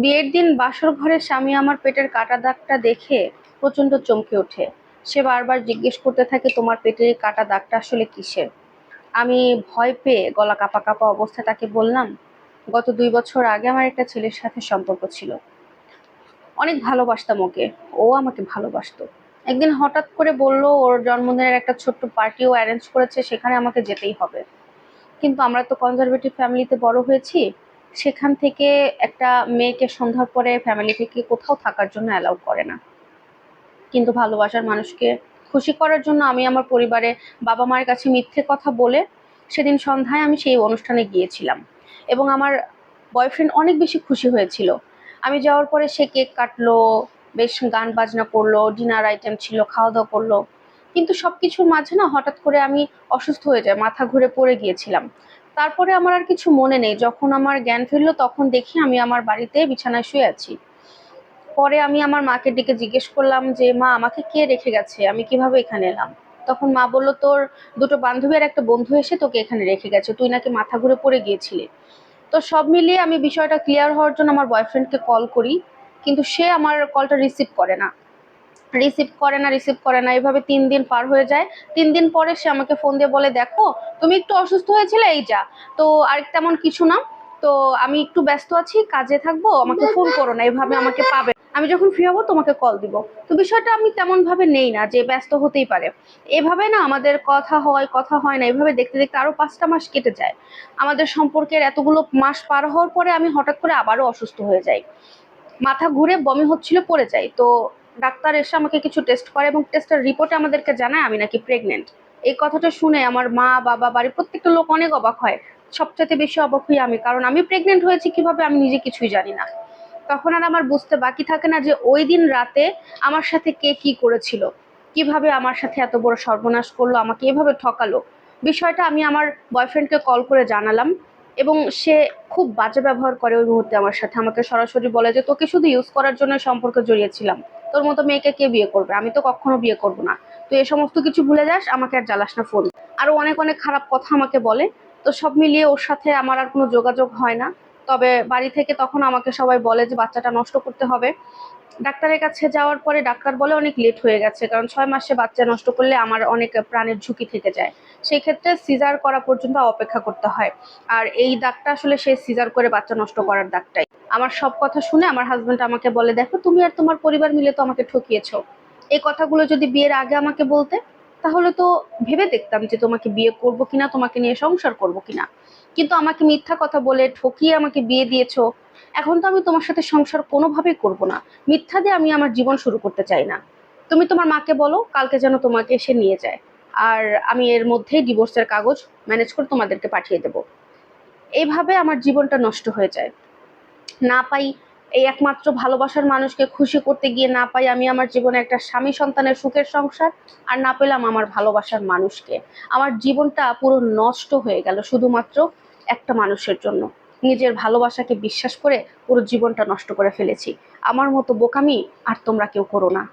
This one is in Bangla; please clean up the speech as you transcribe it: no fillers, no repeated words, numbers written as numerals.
বিয়ের দিন বাসর ঘরে স্বামী আমার পেটের কাটা দাগটা দেখে প্রচন্ড চমকে ওঠে। সে বারবার জিজ্ঞেস করতে থাকে, তোমার পেটের এই কাটা দাগটা আসলে কিসের? আমি ভয় পেয়ে গলা কাঁপা কাঁপা অবস্থায় তাকে বললাম, গত 2 বছর আগে আমার একটা ছেলের সাথে সম্পর্ক ছিল। অনেক ভালোবাসতাম ওকে, ও আমাকে ভালোবাসতো। একদিন হঠাৎ করে বলল ওর জন্মদিনের একটা ছোট্ট পার্টিও অ্যারেঞ্জ করেছে, সেখানে আমাকে যেতেই হবে। কিন্তু আমরা তো কনজারভেটিভ ফ্যামিলিতে বড় হয়েছি। সেখান থেকে একটা মেয়েকে সন্ধ্যার পরে ফ্যামিলি থেকে কোথাও থাকার জন্য অ্যালাউ করে না। কিন্তু ভালোবাসার মানুষকে খুশি করার জন্য আমি আমার পরিবারে বাবা মায়ের কাছে মিথ্যে কথা বলে সেদিন সন্ধ্যায় আমি সেই অনুষ্ঠানে গিয়েছিলাম। এবং আমার বয়ফ্রেন্ড অনেক বেশি খুশি হয়েছিল। আমি যাওয়ার পরে সে কেক কাটলো, বেশ গান বাজনা করলো, ডিনার আইটেম ছিল, খাওয়া দাওয়া করলো। কিন্তু সবকিছুর মাঝে না হঠাৎ করে আমি অসুস্থ হয়ে যাই, মাথা ঘুরে পড়ে গিয়েছিলাম। তারপরে আমার আর কিছু মনে নেই। যখন আমার জ্ঞান ফিরলো তখন দেখি আমি আমার বাড়িতে বিছানায় শুয়ে আছি। পরে আমি আমার মাকে ডেকে জিজ্ঞেস করলাম যে, মা আমাকে কে রেখে গেছে, আমি কিভাবে এখানে এলাম? তখন মা বলল, তোর দুটো বান্ধবী আর একটা বন্ধু এসে তোকে এখানে রেখে গেছে, তুই নাকি মাথা ঘুরে পড়ে গিয়েছিলি। তো সব মিলিয়ে আমি বিষয়টা ক্লিয়ার হওয়ার জন্য আমার বয়ফ্রেন্ডকে কল করি, কিন্তু সে আমার কলটা রিসিভ করে না এভাবে 3 দিন পার হয়ে যায়। 3 দিন পরে সে আমাকে ফোন দিয়ে বলে, দেখো তুমি একটু অসুস্থ হয়েছিলে, এই যা। তো আর তেমন কিছু না। তো আমি একটু ব্যস্ত আছি, কাজে থাকবো, আমাকে ফোন করো না, এভাবে আমাকে পাবে, আমি যখন ফ্রি হবো তোমাকে কল দিব। তো বিষয়টা আমি তেমন ভাবে নেই না যে ব্যস্ত হতেই পারে। এভাবে না আমাদের কথা হয় না, এভাবে দেখতে দেখতে আরো 5টা মাস কেটে যায়। আমাদের সম্পর্কের এতগুলো মাস পার হওয়ার পরে আমি হঠাৎ করে আবারও অসুস্থ হয়ে যাই। মাথা ঘুরে বমি হচ্ছিল, পড়ে যাই। তো ডাক্তার এসে আমাকে কিছু টেস্ট করে এবং টেস্টের রিপোর্টে আমাদেরকে জানায় আমি নাকি প্রেগনেন্ট। এই কথাটা শুনে আমার মা বাবা বাড়ির প্রত্যেকটা লোক অনেক অবাক হয়। সবচাইতে বেশি অবাক হই আমি, কারণ আমি প্রেগনেন্ট হয়েছি কিভাবে আমি নিজে কিছুই জানি না। তখন আর আমার বুঝতে বাকি থাকে না যে ওই দিন রাতে আমার সাথে কে কি করেছিল, কিভাবে আমার সাথে এত বড় সর্বনাশ করলো, আমাকে এভাবে ঠকালো। বিষয়টা আমি আমার বয়ফ্রেন্ডকে কল করে জানালাম এবং সে খুব বাজে ব্যবহার করে ওই মুহূর্তে আমার সাথে। আমাকে সরাসরি বলে যে, তোকে শুধু ইউজ করার জন্য সম্পর্কে জড়িয়েছিলাম, তোর মতো মেয়েকে কে বিয়ে করবে, আমি তো কখনো বিয়ে করব না। তুই এই সমস্ত কিছু ভুলে যাস, আমাকে আর জ্বালাস না ফোন। আরো অনেক অনেক খারাপ কথা আমাকে বলে। তো সব মিলিয়ে ওর সাথে আমার আর কোনো যোগাযোগ হয় না। তবে বাড়ি থেকে তখন আমাকে সবাই বলে যে বাচ্চাটা নষ্ট করতে হবে। ডাক্তারের কাছে যাওয়ার পরে ডাক্তার বলে অনেক লেট হয়ে গেছে, কারণ 6 মাসে বাচ্চা নষ্ট করলে আমার অনেক প্রাণের ঝুঁকি থেকে যায়। সেই ক্ষেত্রে সিজার করা পর্যন্ত অপেক্ষা করতে হয়। আর এই দাগটা আসলে সে সিজার করে বাচ্চা নষ্ট করার দাগটাই। আমার সব কথা শুনে আমার হাজবেন্ড আমাকে বলে, দেখো তুমি আর তোমার পরিবার মিলে তো আমাকে ঠকিয়েছো। এই কথাগুলো যদি বিয়ের আগে আমাকে বলতে, তাহলে তো ভেবে দেখতাম যে তোমাকে বিয়ে করব কিনা, তোমাকে নিয়ে সংসার করব কিনা। কিন্তু আমাকে মিথ্যা কথা বলে ঠকিয়ে আমাকে বিয়ে দিয়েছো। এখন তো আমি তোমার সাথে সংসার কোনোভাবেই করব না। মিথ্যা দিয়ে আমি আমার জীবন শুরু করতে চাই না। তুমি তোমার মাকে বলো কালকে যেন তোমাকে এসে নিয়ে যায়। আর আমি এর মধ্যেই ডিভোর্সের কাগজ ম্যানেজ করে তোমাদেরকে পাঠিয়ে দেব। এইভাবে আমার জীবনটা নষ্ট হয়ে যায়। না পাই এই একমাত্র ভালোবাসার মানুষকে খুশি করতে গিয়ে, না পাই আমি আমার জীবনে একটা স্বামী সন্তানের সুখের সংসার, আর না পেলাম আমার ভালোবাসার মানুষকে। আমার জীবনটা পুরো নষ্ট হয়ে গেল শুধুমাত্র একটা মানুষের জন্য। নিজের ভালোবাসাকে বিশ্বাস করে পুরো জীবনটা নষ্ট করে ফেলেছি। আমার মতো বোকামি আর তোমরা কেউ করো না।